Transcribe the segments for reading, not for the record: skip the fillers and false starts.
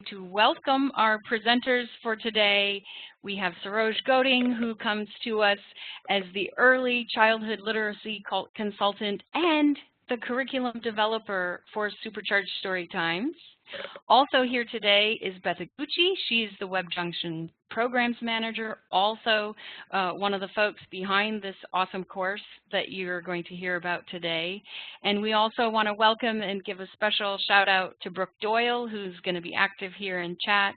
to welcome our presenters for today. We have Saroj Goding, who comes to us as the Early Childhood Literacy Consultant and the Curriculum Developer for Supercharged Storytimes. Also here today is Beth Iguchi. She's the Web Junction Programs Manager, also one of the folks behind this awesome course that you're going to hear about today. And we also want to welcome and give a special shout out to Brooke Doyle, who's going to be active here in chat.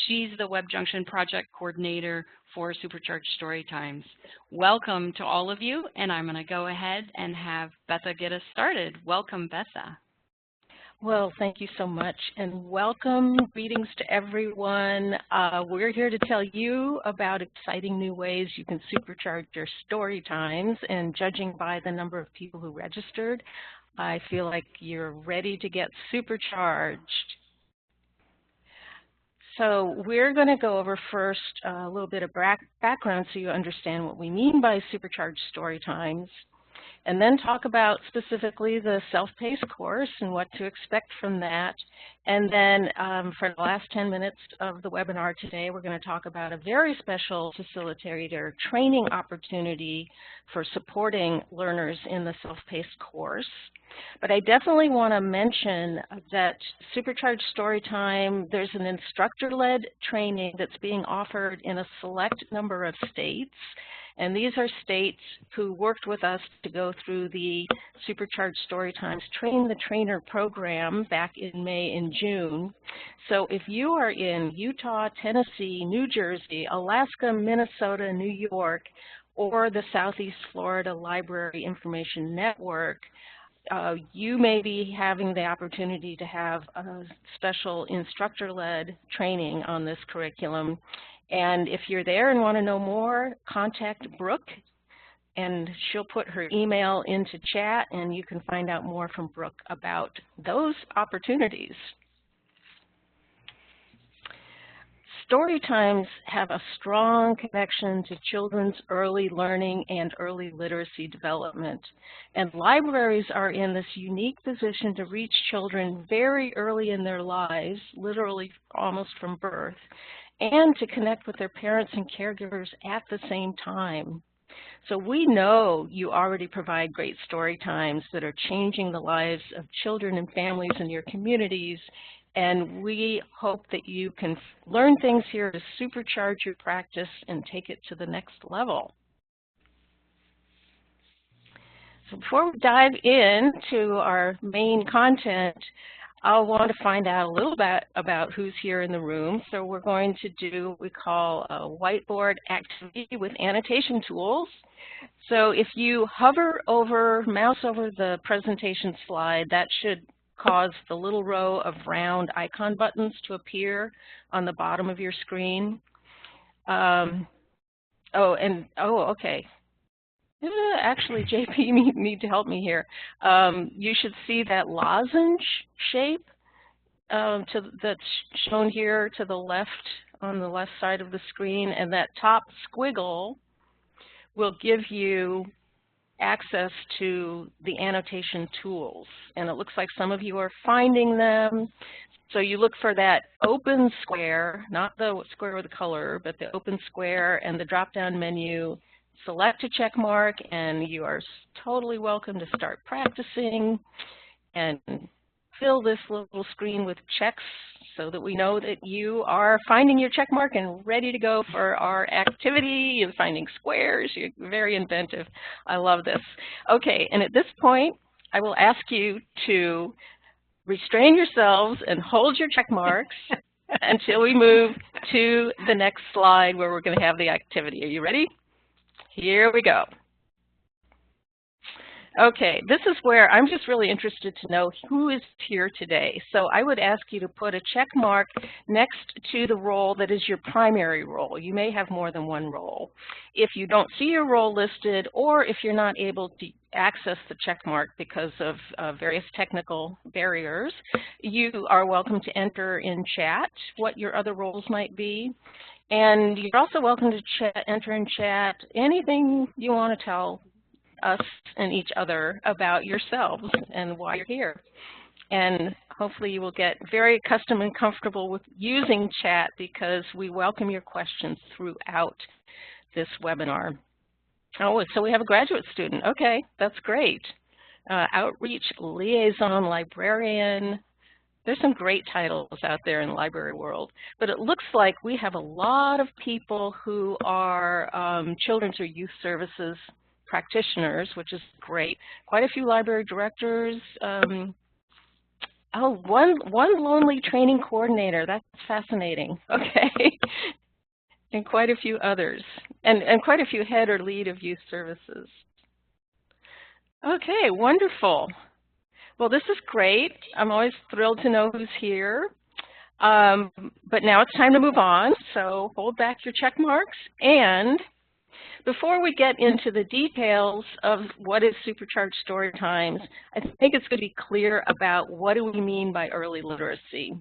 She's the Web Junction Project Coordinator for Supercharged Storytimes. Welcome to all of you, and I'm going to go ahead and have Betha get us started. Welcome, Betha. Well, thank you so much, and welcome. Greetings to everyone. We're here to tell you about exciting new ways you can supercharge your story times, and judging by the number of people who registered, I feel like you're ready to get supercharged. So we're going to go over first a little bit of background so you understand what we mean by supercharged story times, and then talk about specifically the self-paced course and what to expect from that. And then for the last 10 minutes of the webinar today, we're going to talk about a very special Facilitator training opportunity for supporting learners in the self-paced course. But I definitely want to mention that Supercharged Storytime, there's an instructor-led training that's being offered in a select number of states. And these are states who worked with us to go through the Supercharged Storytimes Train the Trainer program back in May and June. So if you are in Utah, Tennessee, New Jersey, Alaska, Minnesota, New York, or the Southeast Florida Library Information Network, you may be having the opportunity to have a special instructor-led training on this curriculum. And if you're there and want to know more, contact Brooke, and she'll put her email into chat, and you can find out more from Brooke about those opportunities. Storytimes have a strong connection to children's early learning and early literacy development. And libraries are in this unique position to reach children very early in their lives, literally almost from birth, and to connect with their parents and caregivers at the same time. So we know you already provide great story times that are changing the lives of children and families in your communities, and we hope that you can learn things here to supercharge your practice and take it to the next level. So before we dive into our main content, I'll want to find out a little bit about who's here in the room. So we're going to do what we call a whiteboard activity with annotation tools. So if you hover over, mouse over the presentation slide, that should cause the little row of round icon buttons to appear on the bottom of your screen. Okay. Actually, JP, you need to help me here. You should see that lozenge shape that's shown here to the left, on the left side of the screen, and that top squiggle will give you access to the annotation tools. And it looks like some of you are finding them. So you look for that open square, not the square with the color, but the open square, and the drop-down menu. Select a check mark, and you are totally welcome to start practicing and fill this little screen with checks so that we know that you are finding your check mark and ready to go for our activity. You're finding squares. You're very inventive. I love this. Okay, and at this point, I will ask you to restrain yourselves and hold your check marks until we move to the next slide where we're going to have the activity. Are you ready? Here we go. Okay, this is where I'm just really interested to know who is here today. So I would ask you to put a check mark next to the role that is your primary role. You may have more than one role. If you don't see your role listed, or if you're not able to access the check mark because of various technical barriers, you are welcome to enter in chat what your other roles might be. And you're also welcome to enter in chat anything you want to tell us and each other about yourselves and why you're here. And hopefully you will get very accustomed and comfortable with using chat because we welcome your questions throughout this webinar. Oh, so we have a graduate student. Okay, that's great. Outreach Liaison Librarian. There's some great titles out there in the library world, but it looks like we have a lot of people who are children's or youth services practitioners, which is great. Quite a few library directors. Oh, one lonely training coordinator. That's fascinating. Okay. And quite a few others, and quite a few head or lead of youth services. Okay, wonderful. Well, this is great. I'm always thrilled to know who's here. But now it's time to move on, so hold back your check marks. And before we get into the details of what is Supercharged Storytimes, I think it's going to be clear about what do we mean by early literacy.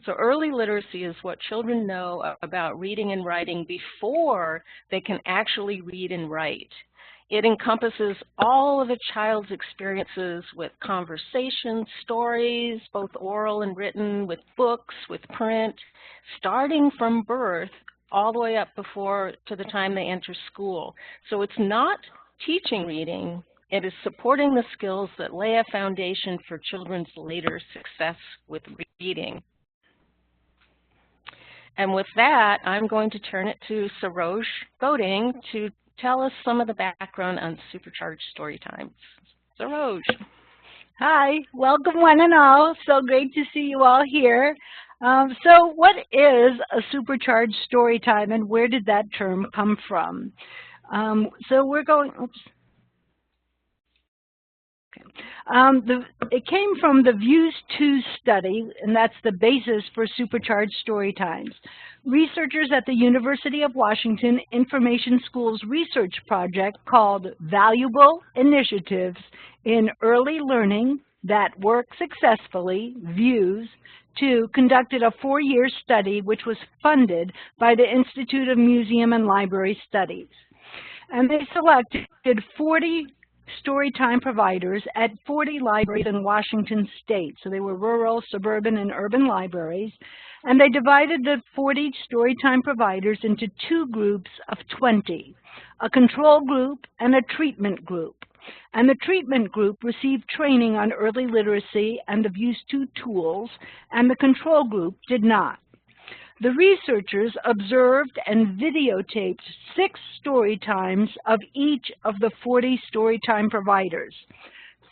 So early literacy is what children know about reading and writing before they can actually read and write. It encompasses all of a child's experiences with conversations, stories, both oral and written, with books, with print, starting from birth all the way up to the time they enter school. So it's not teaching reading, it is supporting the skills that lay a foundation for children's later success with reading. And with that, I'm going to turn it to Saroj Goding to tell us some of the background on Supercharged Storytimes. Saroj. Hi, welcome one and all. So great to see you all here. So what is a Supercharged Storytime and where did that term come from? So we're going, oops. Okay. It came from the Views 2 study, and that's the basis for Supercharged Storytimes. Researchers at the University of Washington Information Schools research project called Valuable Initiatives in Early Learning That Work Successfully, Views 2, conducted a 4-year study which was funded by the Institute of Museum and Library Studies. And they selected 40 Storytime providers at 40 libraries in Washington state. So they were rural, suburban, and urban libraries. And they divided the 40 Storytime providers into 2 groups of 20, a control group and a treatment group. And the treatment group received training on early literacy and the Views 2 tools, and the control group did not. The researchers observed and videotaped 6 story times of each of the 40 Storytime providers,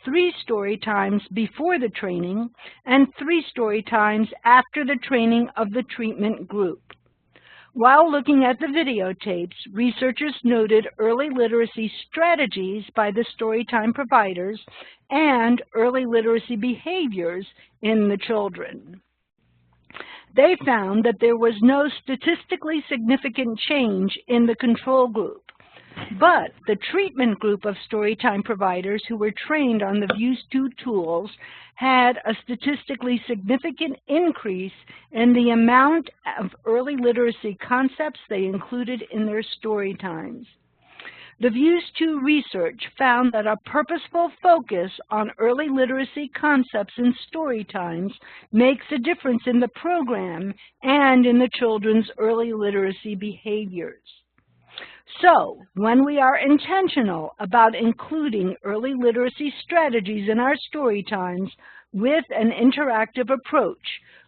3 story times before the training, and 3 story times after the training of the treatment group. While looking at the videotapes, researchers noted early literacy strategies by the Storytime providers and early literacy behaviors in the children. They found that there was no statistically significant change in the control group, but the treatment group of Storytime providers who were trained on the Views 2 tools had a statistically significant increase in the amount of early literacy concepts they included in their Storytimes. The Views 2 research found that a purposeful focus on early literacy concepts in Storytimes makes a difference in the program and in the children's early literacy behaviors. So, when we are intentional about including early literacy strategies in our Storytimes with an interactive approach,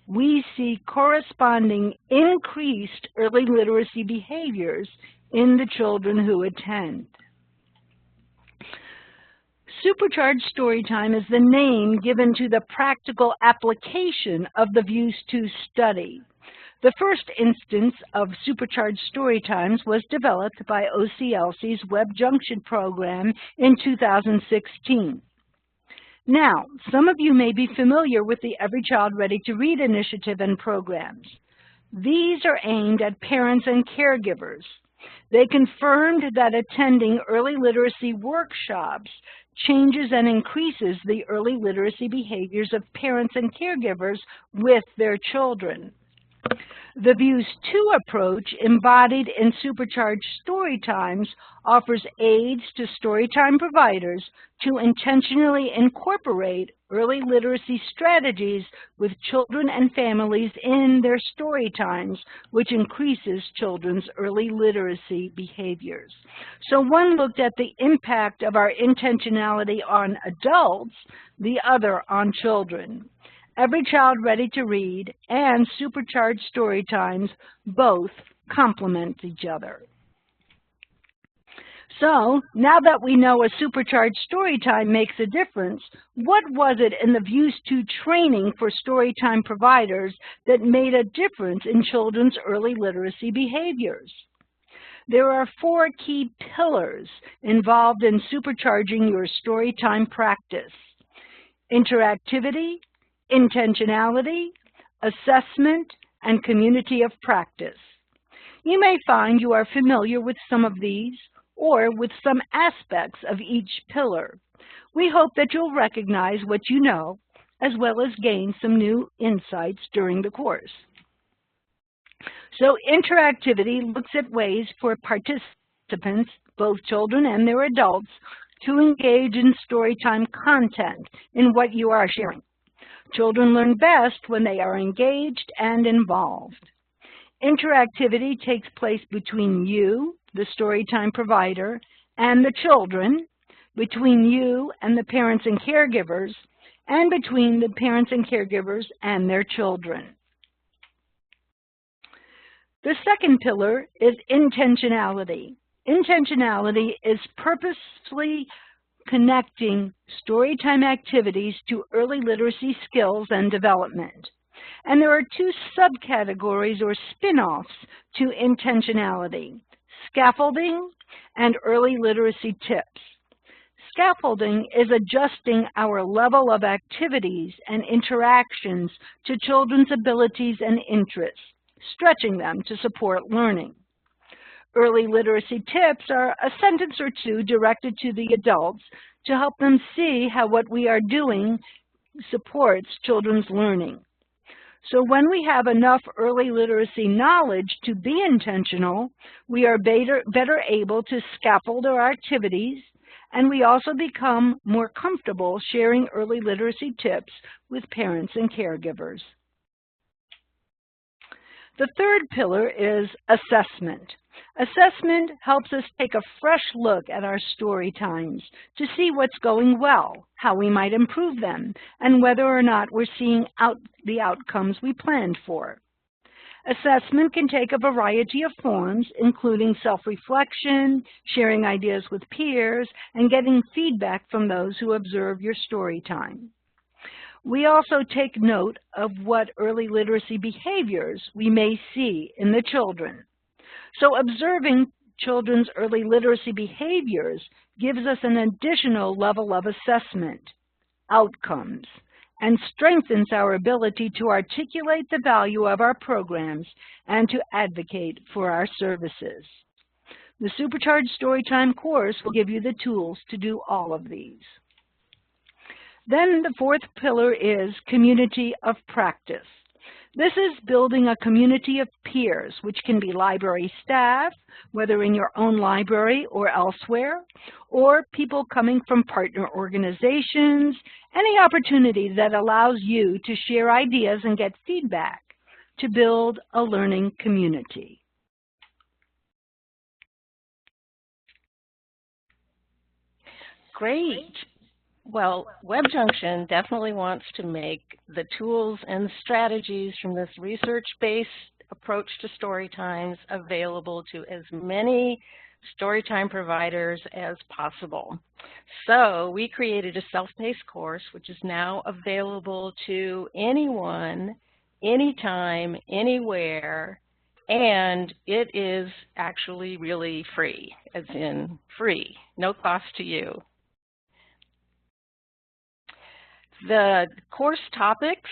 we see corresponding increased early literacy behaviors in the children who attend. Supercharged Storytime is the name given to the practical application of the Views 2 study. The first instance of Supercharged Storytimes was developed by OCLC's Web Junction program in 2016. Now, some of you may be familiar with the Every Child Ready to Read initiative and programs. These are aimed at parents and caregivers. They confirmed that attending early literacy workshops changes and increases the early literacy behaviors of parents and caregivers with their children. The Views 2 approach, embodied in Supercharged Storytimes, offers aids to storytime providers to intentionally incorporate early literacy strategies with children and families in their storytimes, which increases children's early literacy behaviors. So one looked at the impact of our intentionality on adults, the other on children. Every Child Ready to Read and Supercharged Storytimes both complement each other. So, now that we know a Supercharged Storytime makes a difference, what was it in the Views 2 training for Storytime providers that made a difference in children's early literacy behaviors? There are 4 key pillars involved in supercharging your Storytime practice: interactivity, intentionality, assessment, and community of practice. You may find you are familiar with some of these or with some aspects of each pillar. We hope that you'll recognize what you know, as well as gain some new insights during the course. So interactivity looks at ways for participants, both children and their adults, to engage in storytime content in what you are sharing. Children learn best when they are engaged and involved. Interactivity takes place between you, the storytime provider, and the children, between you and the parents and caregivers, and between the parents and caregivers and their children. The second pillar is intentionality. Intentionality is purposefully connecting storytime activities to early literacy skills and development. And there are 2 subcategories or spin-offs to intentionality: scaffolding and early literacy tips. Scaffolding is adjusting our level of activities and interactions to children's abilities and interests, stretching them to support learning. Early literacy tips are a sentence or 2 directed to the adults to help them see how what we are doing supports children's learning. So when we have enough early literacy knowledge to be intentional, we are better able to scaffold our activities, and we also become more comfortable sharing early literacy tips with parents and caregivers. The third pillar is assessment. Assessment helps us take a fresh look at our story times to see what's going well, how we might improve them, and whether or not we're seeing the outcomes we planned for. Assessment can take a variety of forms, including self-reflection, sharing ideas with peers, and getting feedback from those who observe your story time. We also take note of what early literacy behaviors we may see in the children. So observing children's early literacy behaviors gives us an additional level of assessment, outcomes, and strengthens our ability to articulate the value of our programs and to advocate for our services. The Supercharged Storytime course will give you the tools to do all of these. Then the fourth pillar is community of practice. This is building a community of peers, which can be library staff, whether in your own library or elsewhere, or people coming from partner organizations, any opportunity that allows you to share ideas and get feedback to build a learning community. Great. Well, WebJunction definitely wants to make the tools and strategies from this research-based approach to Storytimes available to as many Storytime providers as possible. So we created a self-paced course, which is now available to anyone, anytime, anywhere, and it is actually really free, as in free, no cost to you. The course topics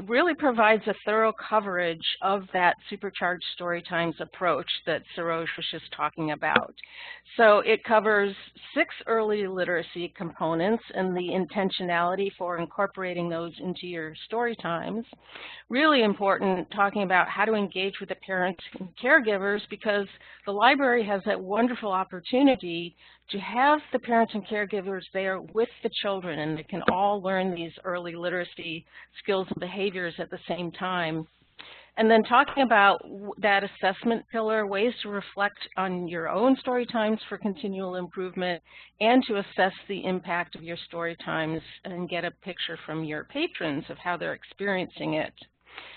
really provides a thorough coverage of that Supercharged Storytimes approach that Saroj was just talking about. So it covers 6 early literacy components and the intentionality for incorporating those into your Storytimes. Really important, talking about how to engage with the parents and caregivers, because the library has that wonderful opportunity to have the parents and caregivers there with the children, and they can all learn these early literacy skills and behaviors at the same time. And then talking about that assessment pillar, ways to reflect on your own story times for continual improvement, and to assess the impact of your story times and get a picture from your patrons of how they're experiencing it.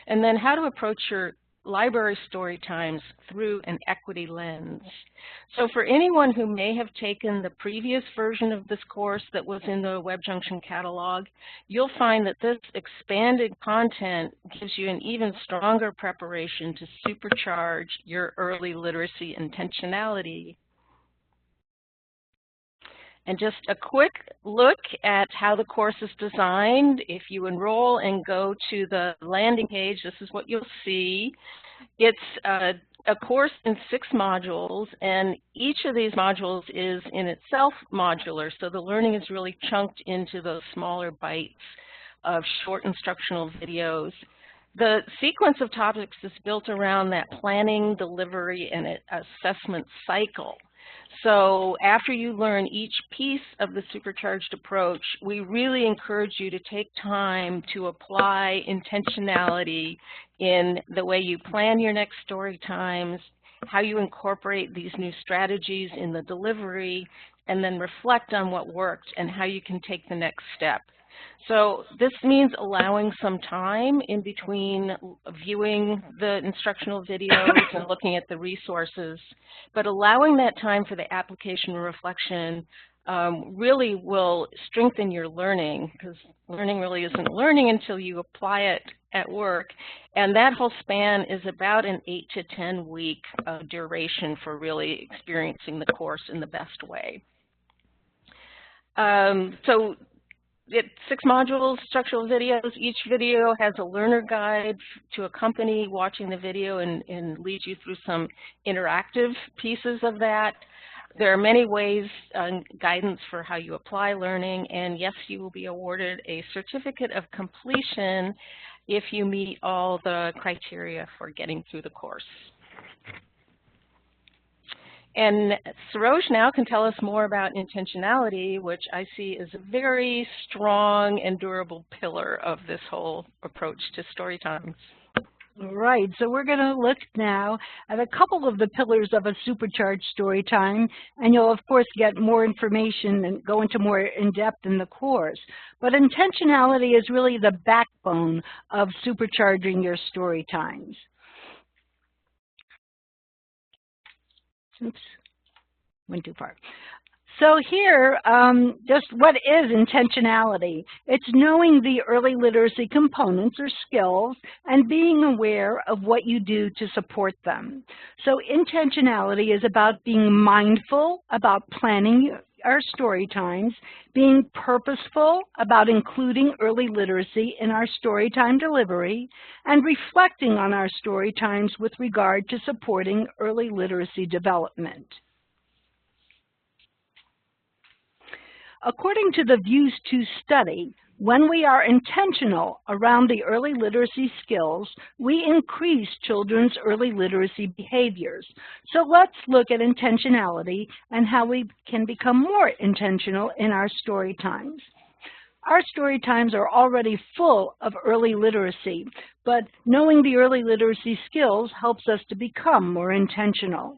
And then how to approach your library story times through an equity lens. So for anyone who may have taken the previous version of this course that was in the WebJunction catalog, you'll find that this expanded content gives you an even stronger preparation to supercharge your early literacy intentionality. And just a quick look at how the course is designed. If you enroll and go to the landing page, this is what you'll see. It's a course in 6 modules, and each of these modules is in itself modular, so the learning is really chunked into those smaller bites of short instructional videos. The sequence of topics is built around that planning, delivery, and assessment cycle. So after you learn each piece of the Supercharged approach, we really encourage you to take time to apply intentionality in the way you plan your next story times, how you incorporate these new strategies in the delivery, and then reflect on what worked and how you can take the next step. So this means allowing some time in between viewing the instructional videos and looking at the resources, but allowing that time for the application and reflection really will strengthen your learning, because learning really isn't learning until you apply it at work. And that whole span is about an 8 to 10 week duration for really experiencing the course in the best way. So it's 6 modules, structural videos. Each video has a learner guide to accompany watching the video and lead you through some interactive pieces of that. There are many ways and guidance for how you apply learning, and yes, you will be awarded a certificate of completion if you meet all the criteria for getting through the course. And Saroj now can tell us more about intentionality, which I see as a very strong and durable pillar of this whole approach to story times. Right, so we're going to look now at a couple of the pillars of a supercharged story time, and you'll of course get more information and go into more in depth in the course. But intentionality is really the backbone of supercharging your story times. Oops, went too far. So here, just what is intentionality? It's knowing the early literacy components or skills and being aware of what you do to support them. So intentionality is about being mindful about planning our story times, being purposeful about including early literacy in our story time delivery, and reflecting on our story times with regard to supporting early literacy development. According to the Views 2 study, when we are intentional around the early literacy skills, we increase children's early literacy behaviors. So let's look at intentionality and how we can become more intentional in our story times. Our story times are already full of early literacy, but knowing the early literacy skills helps us to become more intentional.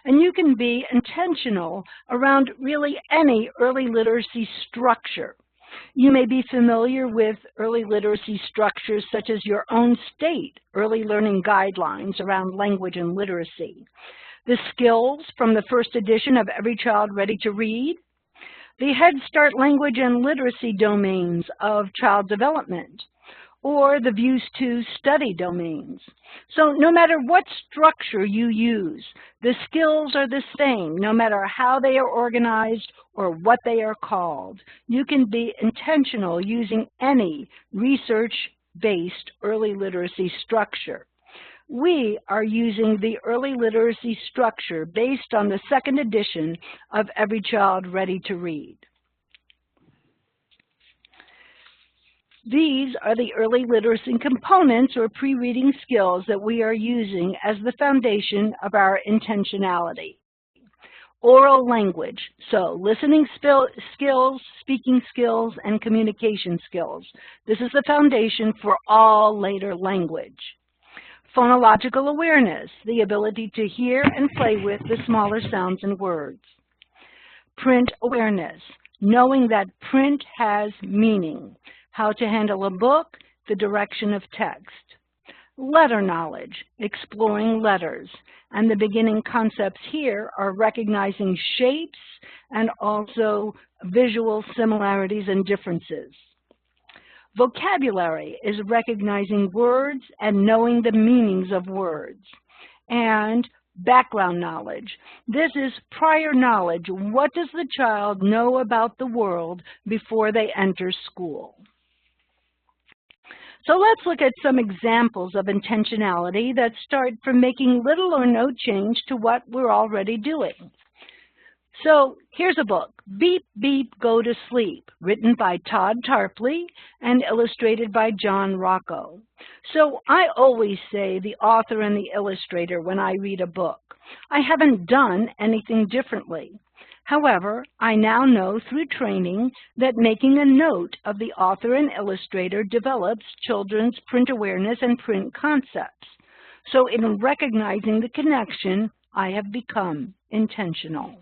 And you can be intentional around really any early literacy structure. You may be familiar with early literacy structures such as your own state early learning guidelines around language and literacy, the skills from the first edition of Every Child Ready to Read, the Head Start language and literacy domains of child development, or the Views 2 study domains. So no matter what structure you use, the skills are the same, no matter how they are organized or what they are called. You can be intentional using any research-based early literacy structure. We are using the early literacy structure based on the second edition of Every Child Ready to Read. These are the early literacy components or pre-reading skills that we are using as the foundation of our intentionality. Oral language, so listening skills, speaking skills, and communication skills. This is the foundation for all later language. Phonological awareness, the ability to hear and play with the smaller sounds and words. Print awareness, knowing that print has meaning. How to handle a book, the direction of text. Letter knowledge, exploring letters. And the beginning concepts here are recognizing shapes and also visual similarities and differences. Vocabulary is recognizing words and knowing the meanings of words. And background knowledge. This is prior knowledge. What does the child know about the world before they enter school? So let's look at some examples of intentionality that start from making little or no change to what we're already doing. So here's a book, Beep, Beep, Go to Sleep, written by Todd Tarpley and illustrated by John Rocco. So I always say the author and the illustrator when I read a book. I haven't done anything differently. However, I now know through training that making a note of the author and illustrator develops children's print awareness and print concepts. So in recognizing the connection, I have become intentional.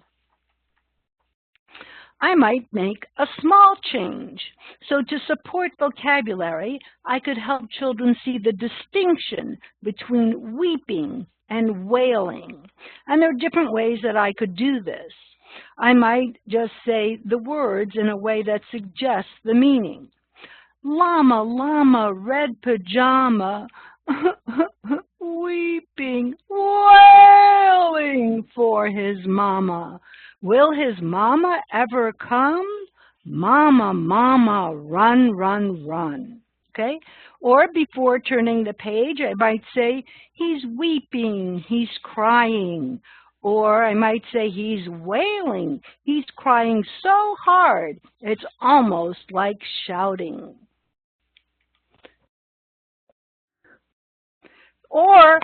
I might make a small change. So to support vocabulary, I could help children see the distinction between weeping and wailing. And there are different ways that I could do this. I might just say the words in a way that suggests the meaning. Llama, llama, red pajama, weeping, wailing for his mama. Will his mama ever come? Mama, mama, run, run, run. Okay? Or before turning the page, I might say, he's weeping, he's crying. Or I might say he's wailing. He's crying so hard, it's almost like shouting. Or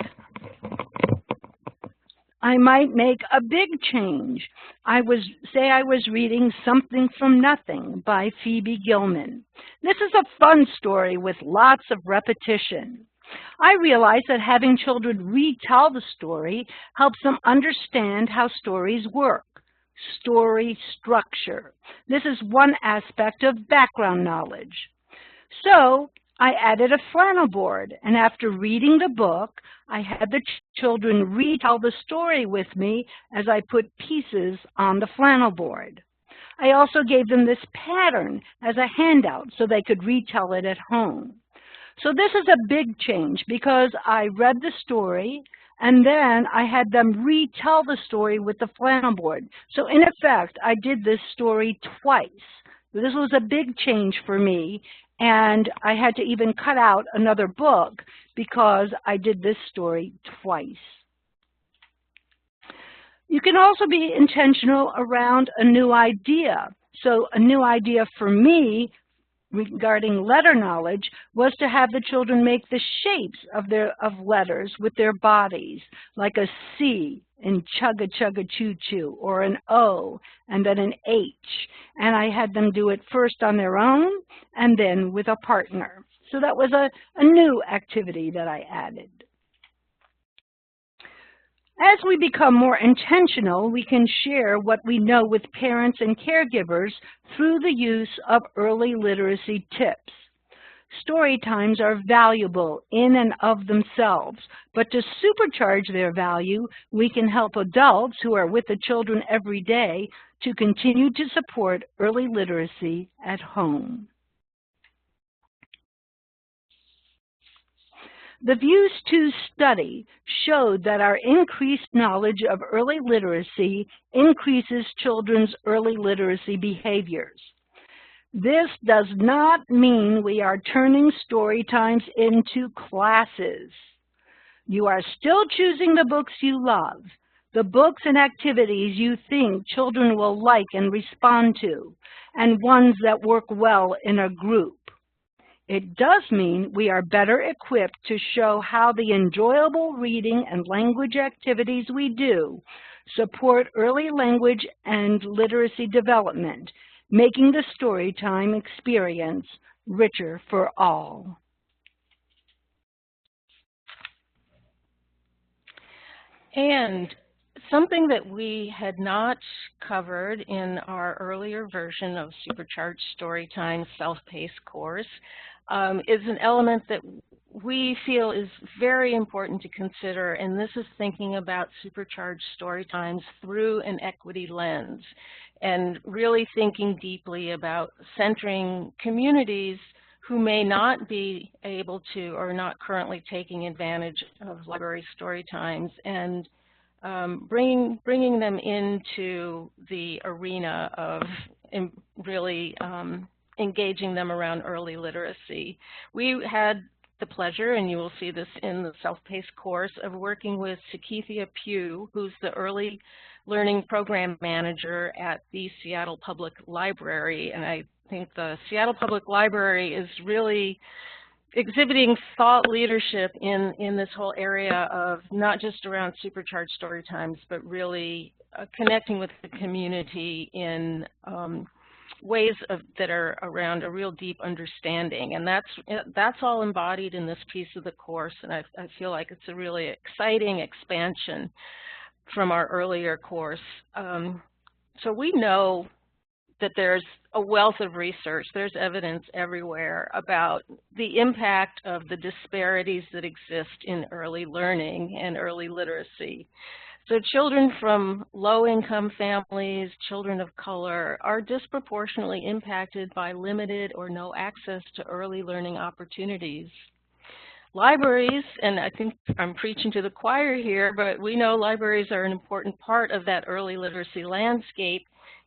I might make a big change. I was reading Something from Nothing by Phoebe Gilman. This is a fun story with lots of repetition. I realized that having children retell the story helps them understand how stories work. Story structure. This is one aspect of background knowledge. So I added a flannel board, and after reading the book, I had the children retell the story with me as I put pieces on the flannel board. I also gave them this pattern as a handout so they could retell it at home. So this is a big change because I read the story and then I had them retell the story with the flannel board. So in effect, I did this story twice. This was a big change for me, and I had to even cut out another book because I did this story twice. You can also be intentional around a new idea. So a new idea for me regarding letter knowledge was to have the children make the shapes of letters with their bodies, like a C in chugga chugga choo choo, or an O and then an H. And I had them do it first on their own and then with a partner. So that was a new activity that I added. As we become more intentional, we can share what we know with parents and caregivers through the use of early literacy tips. Story times are valuable in and of themselves, but to supercharge their value, we can help adults who are with the children every day to continue to support early literacy at home. The Views 2 study showed that our increased knowledge of early literacy increases children's early literacy behaviors. This does not mean we are turning story times into classes. You are still choosing the books you love, the books and activities you think children will like and respond to, and ones that work well in a group. It does mean we are better equipped to show how the enjoyable reading and language activities we do support early language and literacy development, making the storytime experience richer for all. And something that we had not covered in our earlier version of Supercharged Storytime self-paced course is an element that we feel is very important to consider, and this is thinking about Supercharged Storytimes through an equity lens, and really thinking deeply about centering communities who may not be able to or not currently taking advantage of library story times, and bringing them into the arena of really engaging them around early literacy. We had the pleasure, and you will see this in the self-paced course, of working with Sakithia Pugh, who's the Early Learning Program Manager at the Seattle Public Library. And I think the Seattle Public Library is really exhibiting thought leadership in this whole area of not just around Supercharged Storytimes, but really connecting with the community in ways that are around a real deep understanding. And that's all embodied in this piece of the course, and I feel like it's a really exciting expansion from our earlier course. So we know that there's a wealth of research, there's evidence everywhere about the impact of the disparities that exist in early learning and early literacy. So children from low-income families, children of color, are disproportionately impacted by limited or no access to early learning opportunities. Libraries, and I think I'm preaching to the choir here, but we know libraries are an important part of that early literacy landscape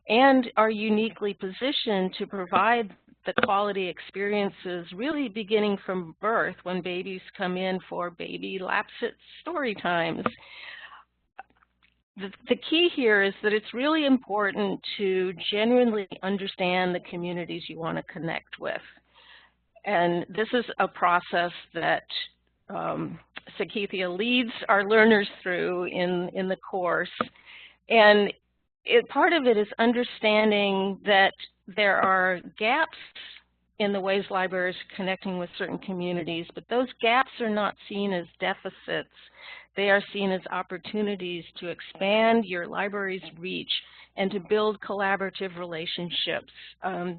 and are uniquely positioned to provide the quality experiences really beginning from birth when babies come in for baby lapsit story times. The key here is that it's really important to genuinely understand the communities you want to connect with. And this is a process that Sakithia leads our learners through in the course. And part of it is understanding that there are gaps in the ways libraries are connecting with certain communities, but those gaps are not seen as deficits. They are seen as opportunities to expand your library's reach and to build collaborative relationships.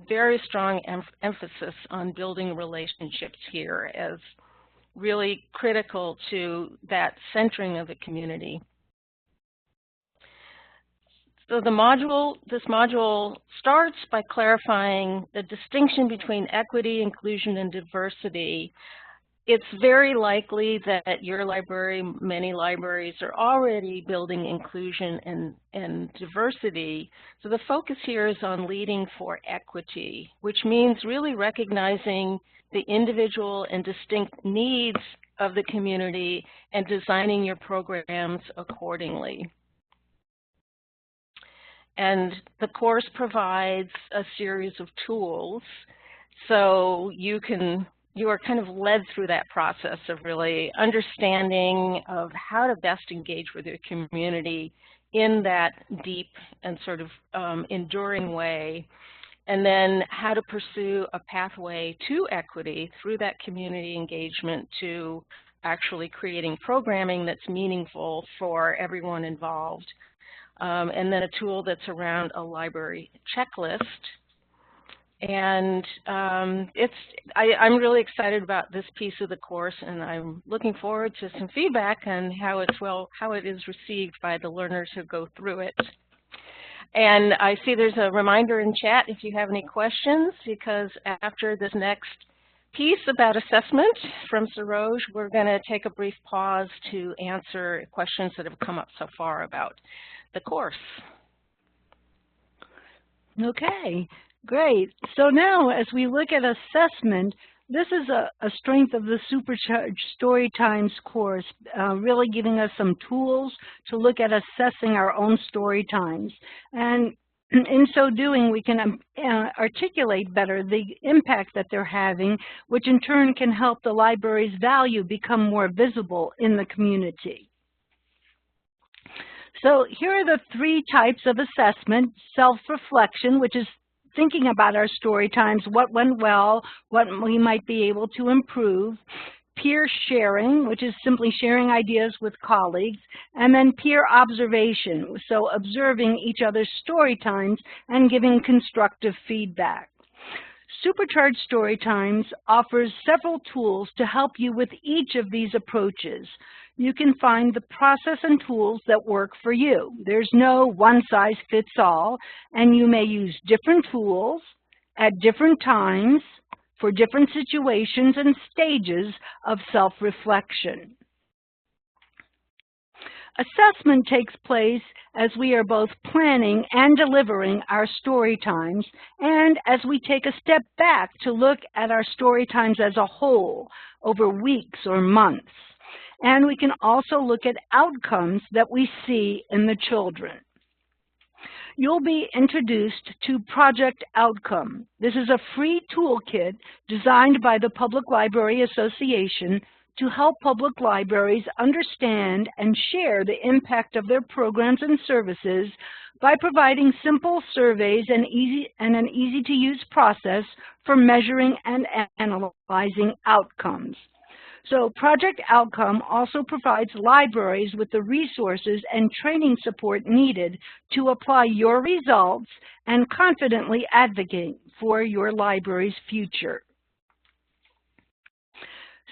Very strong emphasis on building relationships here as really critical to that centering of the community. So this module starts by clarifying the distinction between equity, inclusion, and diversity. It's very likely that your library, many libraries, are already building inclusion and diversity. So the focus here is on leading for equity, which means really recognizing the individual and distinct needs of the community and designing your programs accordingly. And the course provides a series of tools, so you are kind of led through that process of really understanding of how to best engage with your community in that deep and sort of enduring way, and then how to pursue a pathway to equity through that community engagement to actually creating programming that's meaningful for everyone involved. And then a tool that's around a library checklist. And I'm really excited about this piece of the course, and I'm looking forward to some feedback on how it is received by the learners who go through it. And I see there's a reminder in chat if you have any questions, because after this next piece about assessment from Saroj, we're going to take a brief pause to answer questions that have come up so far about the course. Okay, great. So now as we look at assessment, this is a strength of the Supercharged Storytimes course, really giving us some tools to look at assessing our own story times. And in so doing, we can articulate better the impact that they're having, which in turn can help the library's value become more visible in the community. So here are the 3 types of assessment: self-reflection, which is thinking about our story times, what went well, what we might be able to improve; peer sharing, which is simply sharing ideas with colleagues; and then peer observation, so observing each other's story times and giving constructive feedback. Supercharged Storytimes offers several tools to help you with each of these approaches. You can find the process and tools that work for you. There's no one-size-fits-all, and you may use different tools at different times for different situations and stages of self-reflection. Assessment takes place as we are both planning and delivering our story times, and as we take a step back to look at our story times as a whole over weeks or months. And we can also look at outcomes that we see in the children. You'll be introduced to Project Outcome. This is a free toolkit designed by the Public Library Association to help public libraries understand and share the impact of their programs and services by providing simple surveys and an easy-to-use process for measuring and analyzing outcomes. So Project Outcome also provides libraries with the resources and training support needed to apply your results and confidently advocate for your library's future.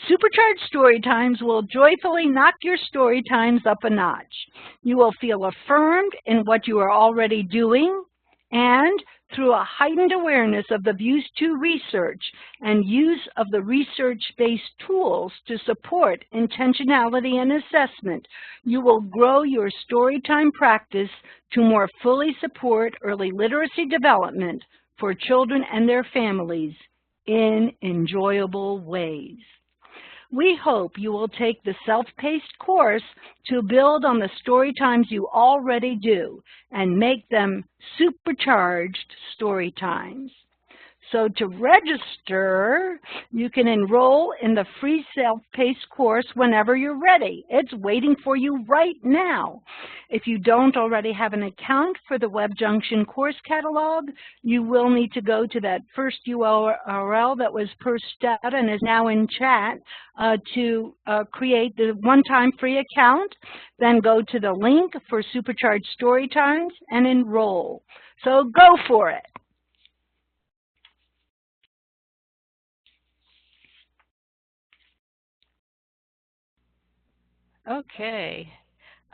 Supercharged Storytimes will joyfully knock your story times up a notch. You will feel affirmed in what you are already doing, and through a heightened awareness of the Views 2 research and use of the research-based tools to support intentionality and assessment, you will grow your storytime practice to more fully support early literacy development for children and their families in enjoyable ways. We hope you will take the self-paced course to build on the story times you already do and make them supercharged story times. So to register, you can enroll in the free self-paced course whenever you're ready. It's waiting for you right now. If you don't already have an account for the WebJunction course catalog, you will need to go to that first URL that was pushed out and is now in chat to create the one-time free account. Then go to the link for Supercharged Storytimes and enroll. So go for it. Okay.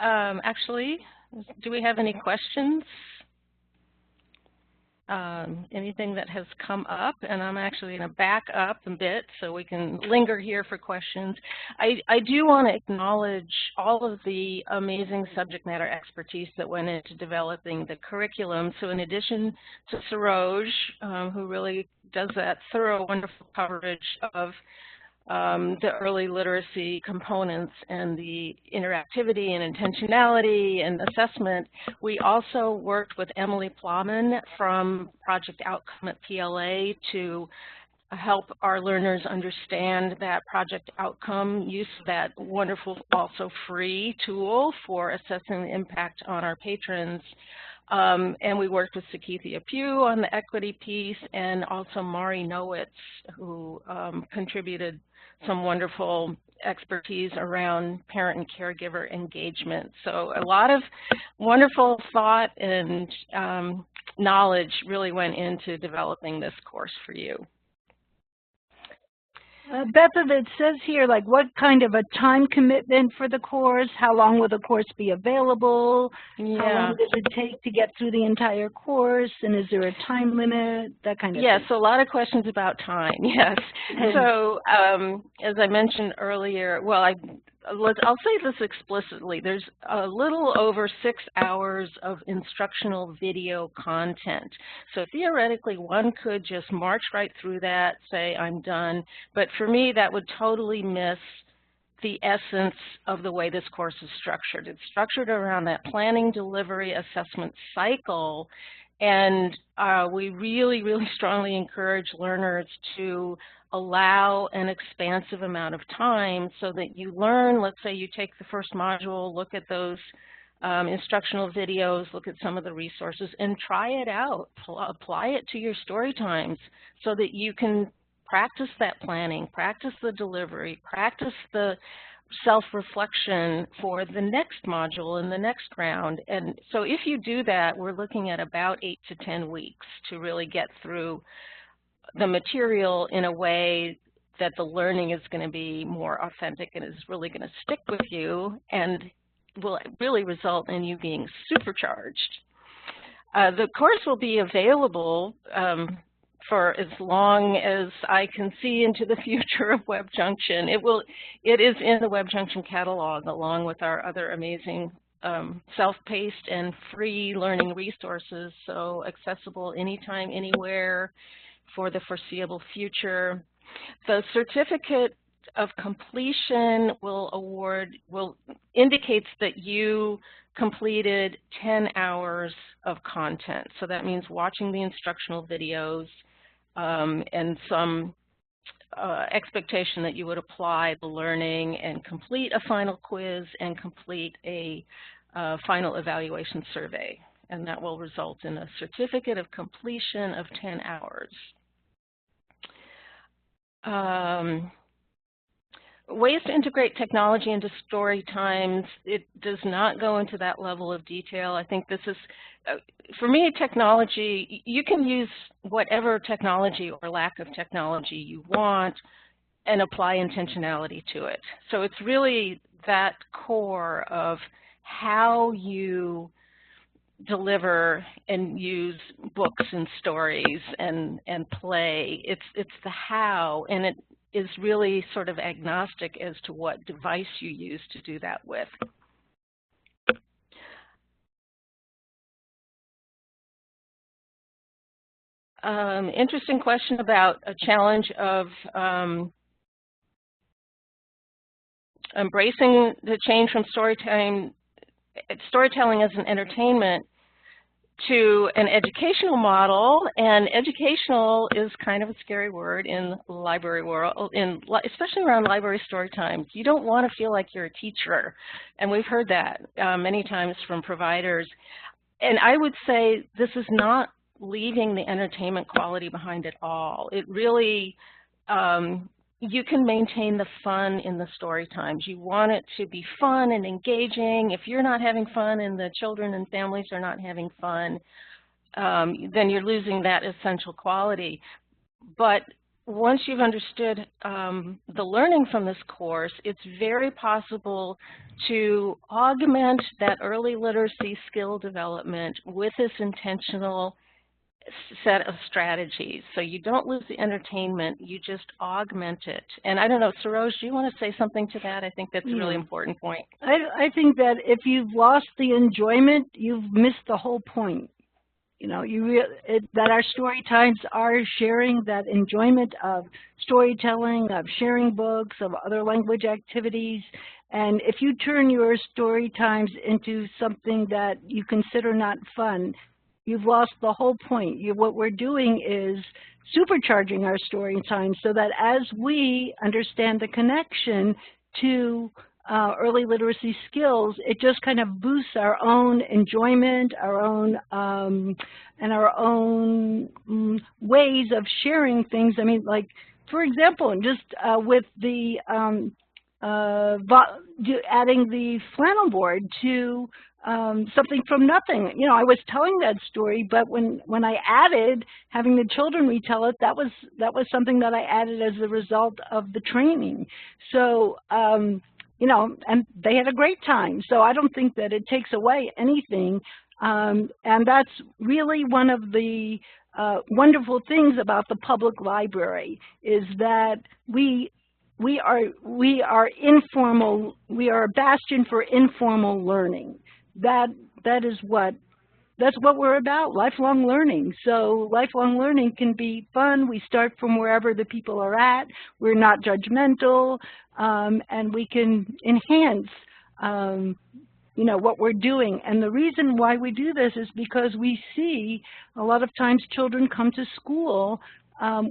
Actually, do we have any questions? Anything that has come up? And I'm actually going to back up a bit so we can linger here for questions. I do want to acknowledge all of the amazing subject matter expertise that went into developing the curriculum. So in addition to Saroj, who really does that thorough, wonderful coverage of the early literacy components and the interactivity and intentionality and assessment, we also worked with Emily Plowman from Project Outcome at PLA to help our learners understand that Project Outcome, use that wonderful, also free tool for assessing the impact on our patrons. And we worked with Sakithia Pugh on the equity piece, and also Mari Nowitz, who contributed some wonderful expertise around parent and caregiver engagement. So a lot of wonderful thought and knowledge really went into developing this course for you. Betha, it says here, like, what kind of a time commitment for the course? How long will the course be available? Yeah. How long does it take to get through the entire course? And is there a time limit? That kind of Yes, thing. so a lot of questions about time, yes. So as I mentioned earlier, well, I'll say this explicitly. There's a little over 6 hours of instructional video content. So theoretically, one could just march right through that, say, I'm done. But for me, that would totally miss the essence of the way this course is structured. It's structured around that planning, delivery, assessment cycle. And we really, really strongly encourage learners to allow an expansive amount of time so that you learn. Let's say you take the first module, look at those instructional videos, look at some of the resources, and try it out. Apply it to your story times so that you can practice that planning, practice the delivery, practice the self-reflection for the next module and the next round. And so if you do that, we're looking at about 8 to 10 weeks to really get through the material in a way that the learning is going to be more authentic and is really going to stick with you and will really result in you being supercharged. The course will be available for as long as I can see into the future of WebJunction. It is in the WebJunction catalog along with our other amazing self-paced and free learning resources, so accessible anytime, anywhere for the foreseeable future. The certificate of completion indicates that you completed 10 hours of content. So that means watching the instructional videos, and some expectation that you would apply the learning and complete a final quiz and complete a final evaluation survey. And that will result in a certificate of completion of 10 hours. Ways to integrate technology into story times, it does not go into that level of detail. I think this is, for me, technology, you can use whatever technology or lack of technology you want and apply intentionality to it. So it's really that core of how you deliver and use books and stories and play. It's the how, and it is really sort of agnostic as to what device you use to do that with. Interesting question about a challenge of embracing the change from storytelling as an entertainment to an educational model, and educational is kind of a scary word in the library world, especially around library story times. You don't want to feel like you're a teacher, and we've heard that many times from providers. And I would say this is not leaving the entertainment quality behind at all. It really, you can maintain the fun in the story times. You want it to be fun and engaging. If you're not having fun and the children and families are not having fun, then you're losing that essential quality. But once you've understood the learning from this course, it's very possible to augment that early literacy skill development with this intentional set of strategies. So you don't lose the entertainment, you just augment it. And I don't know, Saroj, do you want to say something to that? I think that's a really important point. I think that if you've lost the enjoyment, you've missed the whole point. You know, that our story times are sharing that enjoyment of storytelling, of sharing books, of other language activities. And if you turn your story times into something that you consider not fun, you've lost the whole point. What we're doing is supercharging our story time so that as we understand the connection to early literacy skills, it just kind of boosts our own enjoyment, our own and our own ways of sharing things. I mean, like, for example, just with the adding the flannel board to something from nothing. You know, I was telling that story, but when I added having the children retell it, that was something that I added as a result of the training. So, you know, and they had a great time. So I don't think that it takes away anything. And that's really one of the wonderful things about the public library, is that we are informal. We are a bastion for informal learning. That's what we're about, lifelong learning. So lifelong learning can be fun. We start from wherever the people are at. We're not judgmental, and we can enhance you know, what we're doing. And the reason why we do this is because we see a lot of times children come to school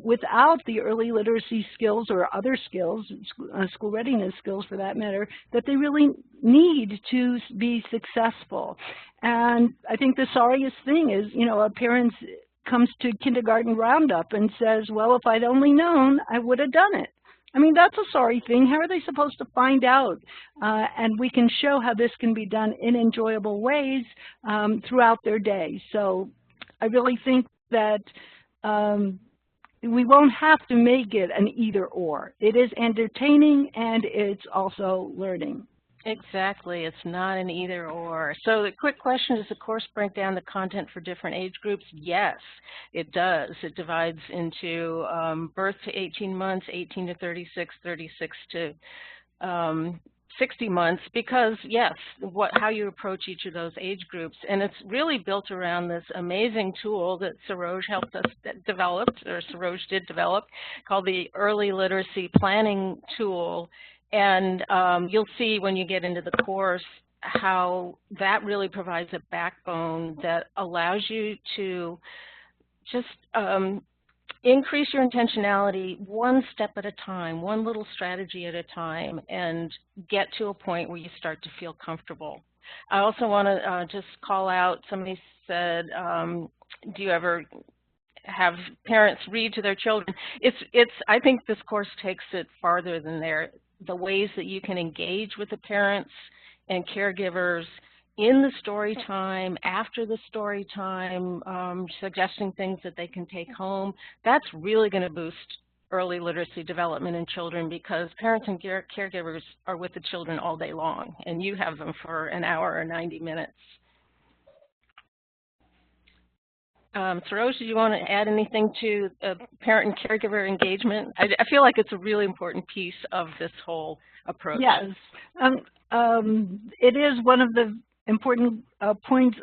without the early literacy skills or other skills, school readiness skills for that matter, that they really need to be successful. And I think the sorriest thing is, you know, a parent comes to kindergarten roundup and says, well, if I'd only known, I would have done it. I mean, that's a sorry thing. How are they supposed to find out? And we can show how this can be done in enjoyable ways throughout their day. So I really think that we won't have to make it an either-or. It is entertaining and it's also learning. Exactly. It's not an either-or. So the quick question, does the course break down the content for different age groups? Yes, it does. It divides into birth to 18 months, 18 to 36, 36 to 60 months, because, yes, how you approach each of those age groups. And it's really built around this amazing tool that Saroj helped us develop, or Saroj did develop, called the Early Literacy Planning Tool. And you'll see when you get into the course how that really provides a backbone that allows you to just increase your intentionality one step at a time, one little strategy at a time, and get to a point where you start to feel comfortable. I also want to just call out, somebody said, do you ever have parents read to their children? I think this course takes it farther than there. The ways that you can engage with the parents and caregivers in the story time, after the story time, suggesting things that they can take home, that's really going to boost early literacy development in children, because parents and caregivers are with the children all day long, and you have them for an hour or 90 minutes. Saroj, do you want to add anything to parent and caregiver engagement? I feel like it's a really important piece of this whole approach. Yes. It is one of the important points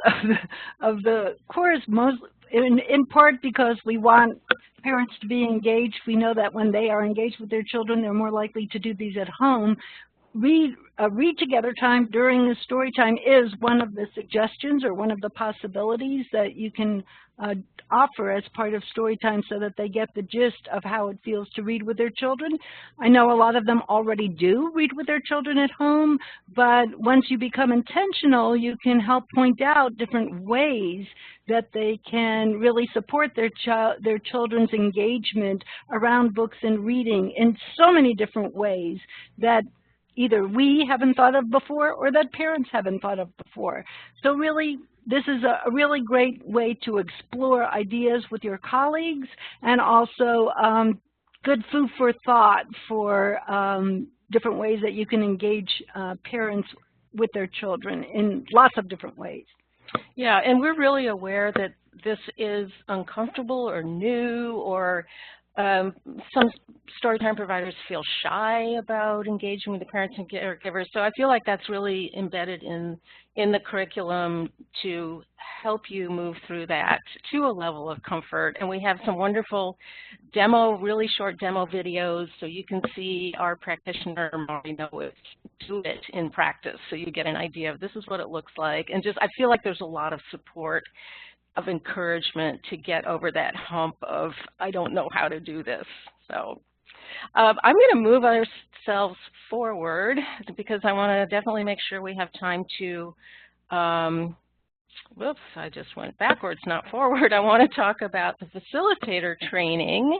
of the course, in part because we want parents to be engaged. We know that when they are engaged with their children, they're more likely to do these at home. Read together time during the story time is one of the suggestions or one of the possibilities that you can offer as part of story time, so that they get the gist of how it feels to read with their children. I know a lot of them already do read with their children at home, but once you become intentional, you can help point out different ways that they can really support their children's engagement around books and reading in so many different ways that either we haven't thought of before or that parents haven't thought of before. So really, this is a really great way to explore ideas with your colleagues, and also good food for thought for different ways that you can engage parents with their children in lots of different ways. Yeah, and we're really aware that this is uncomfortable or new, or some storytime providers feel shy about engaging with the parents and caregivers. So I feel like that's really embedded in the curriculum to help you move through that to a level of comfort. And we have some wonderful really short demo videos, so you can see our practitioner Marino do it in practice, so you get an idea of this is what it looks like. And just, I feel like there's a lot of support, of encouragement to get over that hump of, I don't know how to do this. So I'm going to move ourselves forward, because I want to definitely make sure we have time to, whoops, I just went backwards, not forward. I want to talk about the Facilitator training,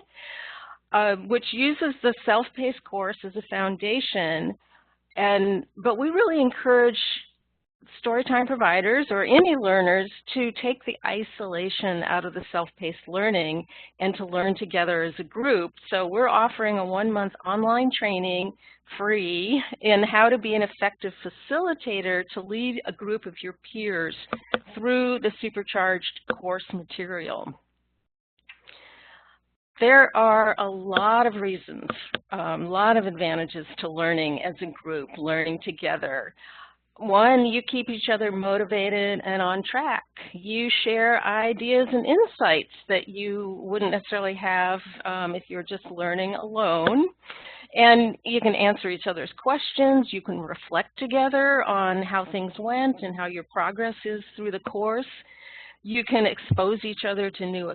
which uses the self-paced course as a foundation. But we really encourage Storytime providers or any learners to take the isolation out of the self-paced learning and to learn together as a group. So we're offering a 1-month online training free in how to be an effective facilitator to lead a group of your peers through the Supercharged course material. There are a lot of reasons, a lot of advantages to learning as a group, learning together. One, you keep each other motivated and on track. You share ideas and insights that you wouldn't necessarily have if you're just learning alone. And you can answer each other's questions. You can reflect together on how things went and how your progress is through the course. You can expose each other to new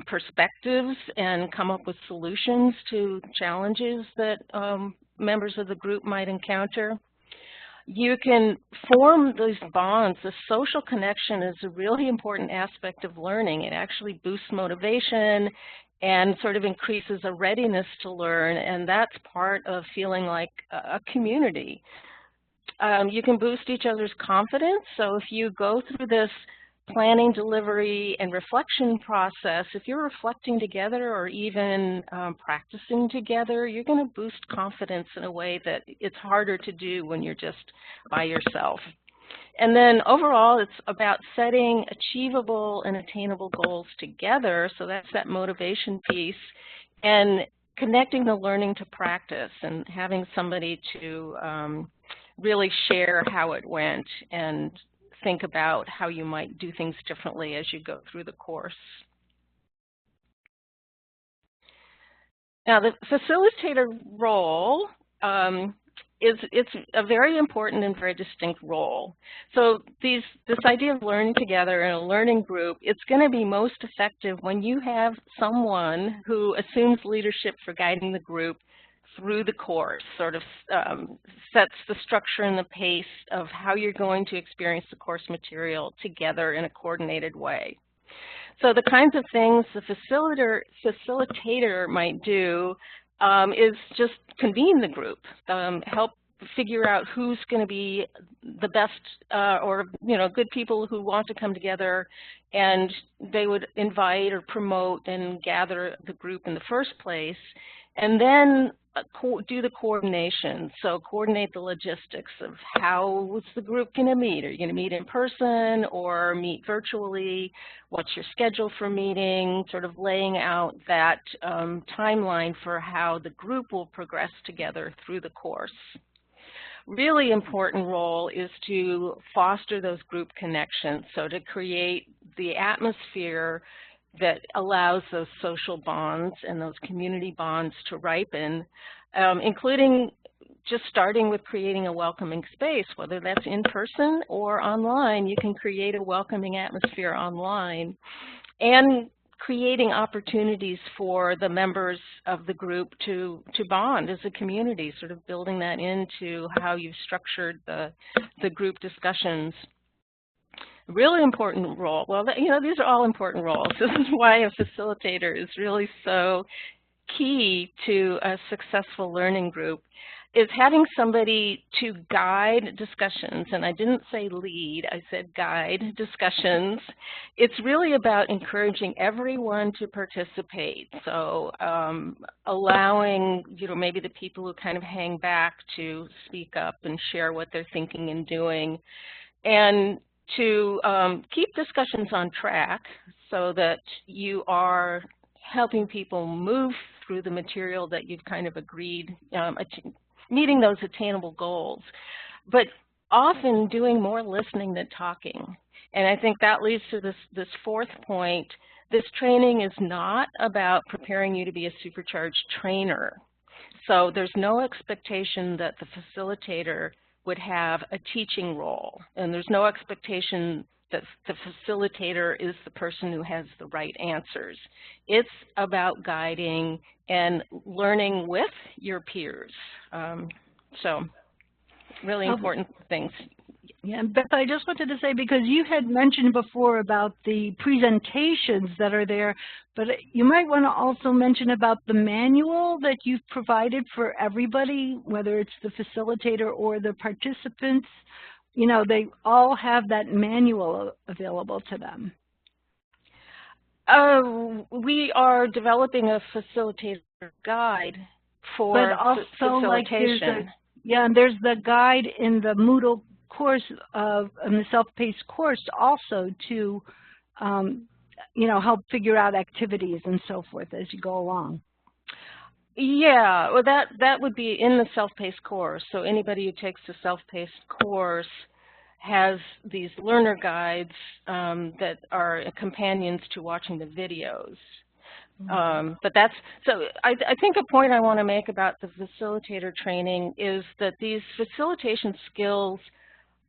perspectives and come up with solutions to challenges that members of the group might encounter. You can form these bonds. The social connection is a really important aspect of learning. It actually boosts motivation and sort of increases a readiness to learn, and that's part of feeling like a community. You can boost each other's confidence. So if you go through this planning, delivery, and reflection process, if you're reflecting together or even practicing together, you're going to boost confidence in a way that it's harder to do when you're just by yourself. And then overall, it's about setting achievable and attainable goals together, so that's that motivation piece, and connecting the learning to practice and having somebody to really share how it went and think about how you might do things differently as you go through the course. Now, the facilitator role it's a very important and very distinct role. So this idea of learning together in a learning group, it's going to be most effective when you have someone who assumes leadership for guiding the group through the course, sort of sets the structure and the pace of how you're going to experience the course material together in a coordinated way. So the kinds of things the facilitator might do is just convene the group, help figure out who's going to be the best or good people who want to come together, and they would invite or promote and gather the group in the first place, and then do the coordination. So coordinate the logistics of how is the group going to meet. Are you going to meet in person or meet virtually? What's your schedule for meeting? Sort of laying out that timeline for how the group will progress together through the course. Really important role is to foster those group connections, so to create the atmosphere that allows those social bonds and those community bonds to ripen, including just starting with creating a welcoming space, whether that's in person or online. You can create a welcoming atmosphere online, and creating opportunities for the members of the group to bond as a community, sort of building that into how you've structured the group discussions. Really important role. Well, these are all important roles. This is why a facilitator is really so key to a successful learning group, is having somebody to guide discussions. And I didn't say lead, I said guide discussions. It's really about encouraging everyone to participate. So allowing, maybe the people who kind of hang back to speak up and share what they're thinking and doing, and to keep discussions on track so that you are helping people move through the material that you've kind of agreed, meeting those attainable goals, but often doing more listening than talking. And I think that leads to this fourth point. This training is not about preparing you to be a supercharged trainer. So there's no expectation that the facilitator would have a teaching role, and there's no expectation that the facilitator is the person who has the right answers. It's about guiding and learning with your peers. So really important things. Yeah, and Beth, I just wanted to say, because you had mentioned before about the presentations that are there, but you might want to also mention about the manual that you've provided for everybody, whether it's the facilitator or the participants. You know, they all have that manual available to them. We are developing a facilitator guide for but also facilitation. And there's the guide in the Moodle course in the self-paced course also to, you know, help figure out activities and so forth as you go along. Yeah, well, that would be in the self-paced course. So anybody who takes the self-paced course has these learner guides that are companions to watching the videos. But that's, so I think a point I want to make about the facilitator training is that these facilitation skills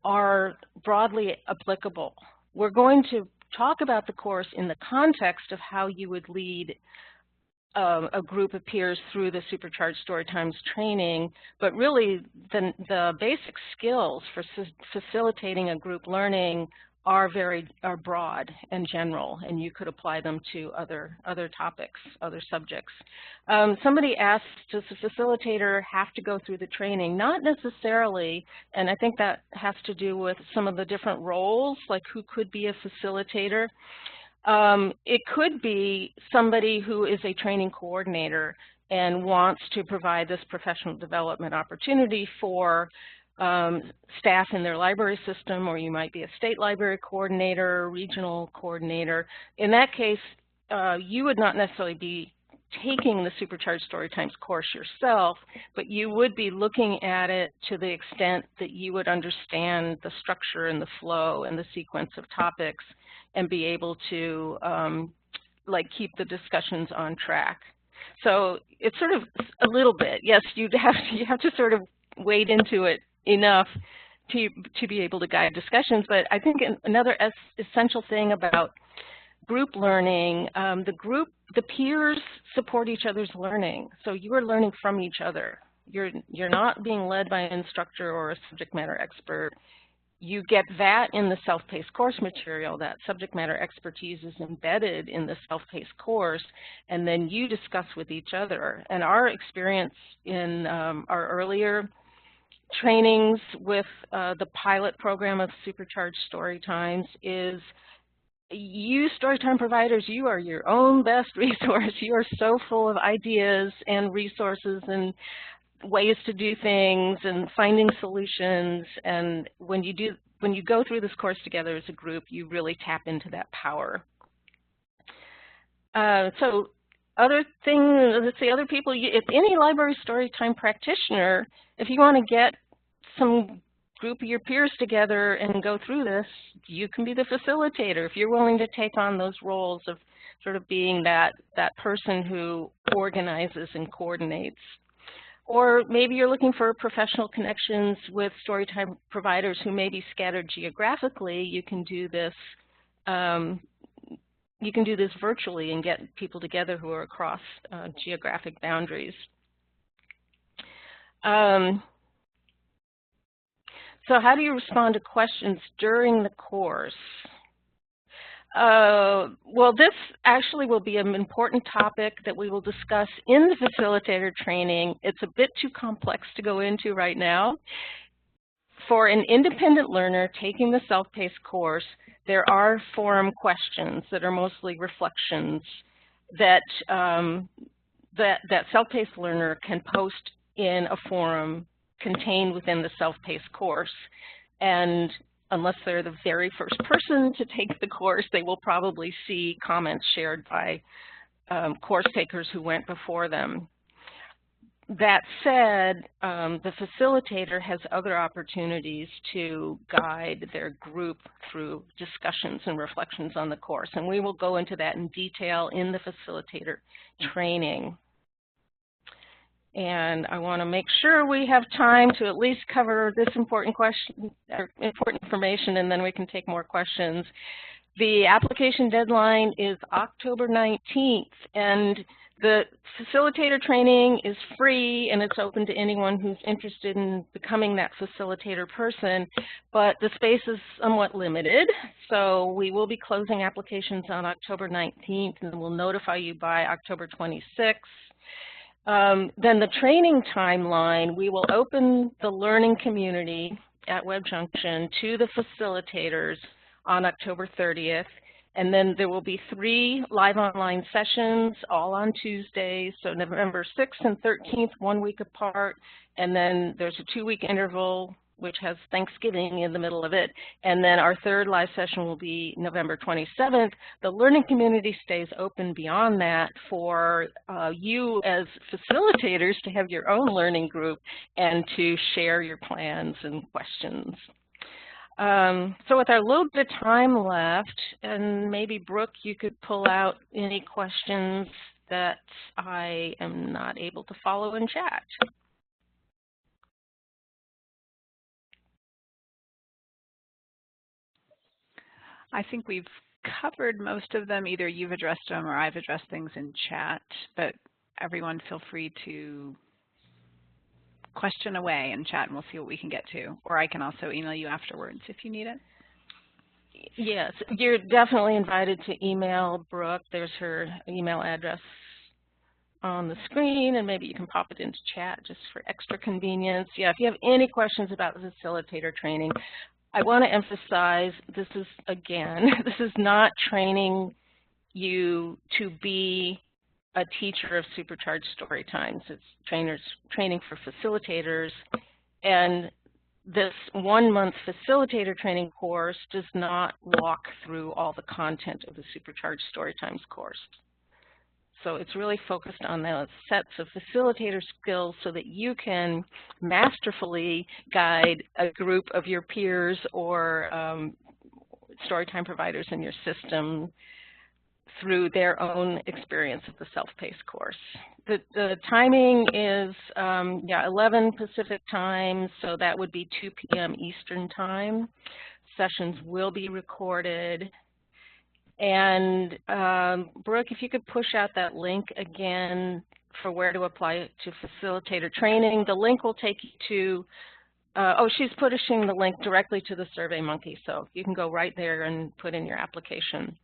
are broadly applicable. We're going to talk about the course in the context of how you would lead a group of peers through the Supercharged Storytimes training, but really the basic skills for facilitating a group learning are broad and general, and you could apply them to other topics, other subjects. Somebody asked, does the facilitator have to go through the training? Not necessarily, and I think that has to do with some of the different roles, like who could be a facilitator. It could be somebody who is a training coordinator and wants to provide this professional development opportunity for staff in their library system, or you might be a state library coordinator, regional coordinator. In that case, you would not necessarily be taking the Supercharged Storytimes course yourself, but you would be looking at it to the extent that you would understand the structure and the flow and the sequence of topics and be able to like keep the discussions on track. So it's sort of a little bit, yes, you have to sort of wade into it enough to be able to guide discussions. But I think another essential thing about group learning, the peers support each other's learning. So you are learning from each other. You're not being led by an instructor or a subject matter expert. You get that in the self-paced course material. That subject matter expertise is embedded in the self-paced course, and then you discuss with each other. And our experience in our earlier trainings with the pilot program of Supercharged Storytimes is, you Storytime providers, you are your own best resource. You are so full of ideas and resources and ways to do things and finding solutions. And when you go through this course together as a group, you really tap into that power. So other things, let's say other people, if any library Storytime practitioner, if you want to get some group of your peers together and go through this, you can be the facilitator if you're willing to take on those roles of sort of being that person who organizes and coordinates. Or maybe you're looking for professional connections with Storytime providers who may be scattered geographically. You can do this. You can do this virtually and get people together who are across geographic boundaries. So how do you respond to questions during the course? Well, this actually will be an important topic that we will discuss in the facilitator training. It's a bit too complex to go into right now. For an independent learner taking the self-paced course, there are forum questions that are mostly reflections that that self-paced learner can post in a forum contained within the self-paced course. And unless they're the very first person to take the course, they will probably see comments shared by course takers who went before them. That said, the facilitator has other opportunities to guide their group through discussions and reflections on the course, and we will go into that in detail in the facilitator training. And I want to make sure we have time to at least cover this important question, or important information, and then we can take more questions. The application deadline is October 19th, and The facilitator training is free, and it's open to anyone who's interested in becoming that facilitator person, but the space is somewhat limited, so we will be closing applications on October 19th, and we'll notify you by October 26th. Then the training timeline, we will open the learning community at Web Junction to the facilitators on October 30th. And then there will be 3 live online sessions, all on Tuesdays, so November 6th and 13th, 1 week apart. And then there's a 2-week interval, which has Thanksgiving in the middle of it. And then our 3rd live session will be November 27th. The learning community stays open beyond that for you as facilitators to have your own learning group and to share your plans and questions. So with our little bit of time left, and maybe Brooke, you could pull out any questions that I am not able to follow in chat. I think we've covered most of them. Either you've addressed them or I've addressed things in chat, but everyone feel free to question away in chat and we'll see what we can get to. Or I can also email you afterwards if you need it. Yes, you're definitely invited to email Brooke. There's her email address on the screen, and maybe you can pop it into chat just for extra convenience. Yeah, if you have any questions about the facilitator training, I want to emphasize this is, again, this is not training you to be a teacher of Supercharged Storytimes. It's training for facilitators, and this 1-month facilitator training course does not walk through all the content of the Supercharged Storytimes course. So it's really focused on those sets of facilitator skills so that you can masterfully guide a group of your peers or Storytime providers in your system through their own experience of the self-paced course. The timing is 11 Pacific time, so that would be 2 p.m. Eastern time. Sessions will be recorded. And Brooke, if you could push out that link again for where to apply to facilitator training. The link will take you to, oh, she's pushing the link directly to the SurveyMonkey, so you can go right there and put in your application.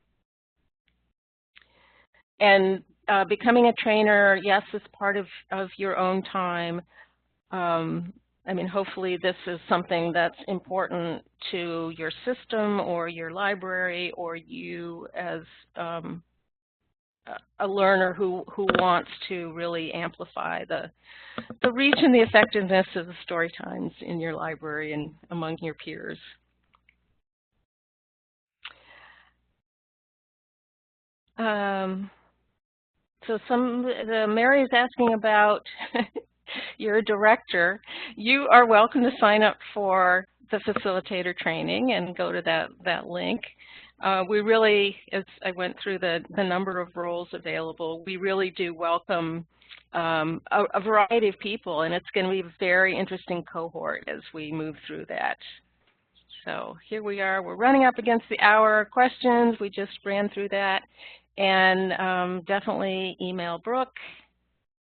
And becoming a trainer, yes, is part of your own time. I mean, hopefully this is something that's important to your system or your library or you as a learner who wants to really amplify the reach and the effectiveness of the Storytimes in your library and among your peers. So Mary is asking about you're a director. You are welcome to sign up for the facilitator training and go to that link. We really, as I went through the number of roles available, we really do welcome a variety of people, and it's going to be a very interesting cohort as we move through that. So here we are. We're running up against the hour. Questions, we just ran through that. And definitely email Brooke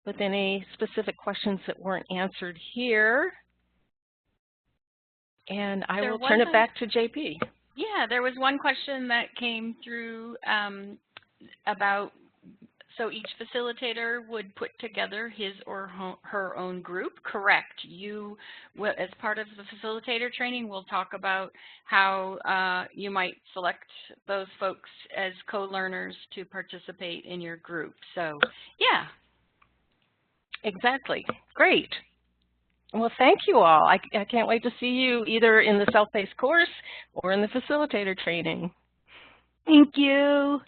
with any specific questions that weren't answered here. And I will turn it back to JP. Yeah, there was one question that came through about, so each facilitator would put together his or her own group. Correct. You, as part of the facilitator training, we'll talk about how you might select those folks as co-learners to participate in your group. So, yeah. Exactly. Great. Well, thank you all. I can't wait to see you either in the self-paced course or in the facilitator training. Thank you.